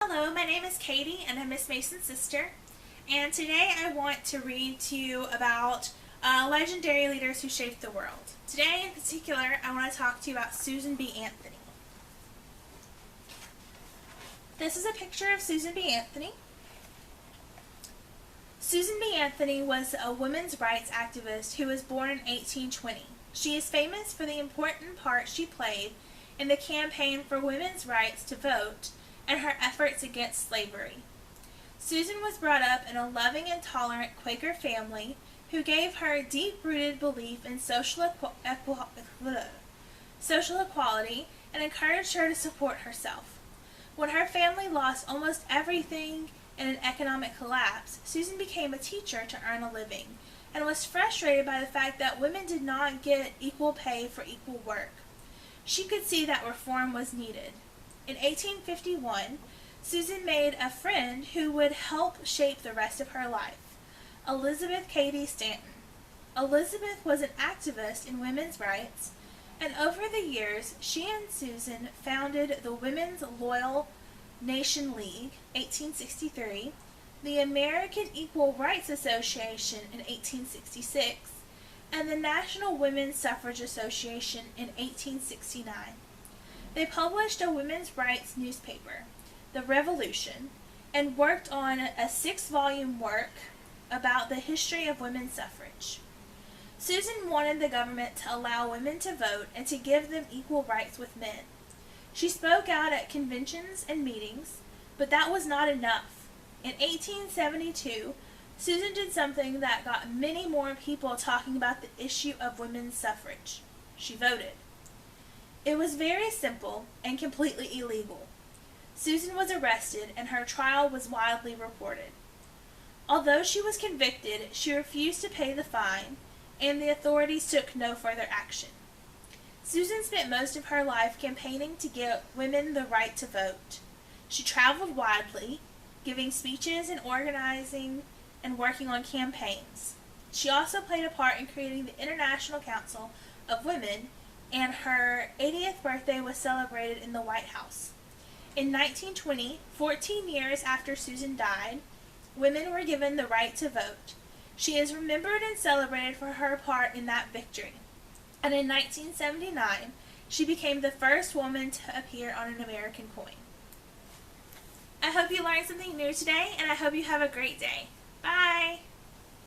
Hello, my name is Katie and I'm Miss Mason's sister, and today I want to read to you about legendary leaders who shaped the world. Today in particular, I want to talk to you about Susan B. Anthony. This is a picture of Susan B. Anthony. Susan B. Anthony was a women's rights activist who was born in 1820. She is famous for the important part she played in the campaign for women's rights to vote and her efforts against slavery. Susan was brought up in a loving and tolerant Quaker family who gave her deep-rooted belief in social equality and encouraged her to support herself. When her family lost almost everything in an economic collapse, Susan became a teacher to earn a living and was frustrated by the fact that women did not get equal pay for equal work. She could see that reform was needed. In 1851, Susan made a friend who would help shape the rest of her life, Elizabeth Cady Stanton. Elizabeth was an activist in women's rights, and over the years, she and Susan founded the Women's Loyal Nation League, 1863, the American Equal Rights Association in 1866, and the National Women's Suffrage Association in 1869. They published a women's rights newspaper, The Revolution, and worked on a 6-volume work about the history of women's suffrage. Susan wanted the government to allow women to vote and to give them equal rights with men. She spoke out at conventions and meetings, but that was not enough. In 1872, Susan did something that got many more people talking about the issue of women's suffrage. She voted. It was very simple and completely illegal. Susan was arrested and her trial was widely reported. Although she was convicted, she refused to pay the fine, and the authorities took no further action. Susan spent most of her life campaigning to give women the right to vote. She traveled widely, giving speeches and organizing and working on campaigns. She also played a part in creating the International Council of Women, and her 80th birthday was celebrated in the White House. In 1920, 14 years after Susan died, women were given the right to vote. She is remembered and celebrated for her part in that victory. And in 1979, she became the first woman to appear on an American coin. I hope you learned something new today, and I hope you have a great day. Bye!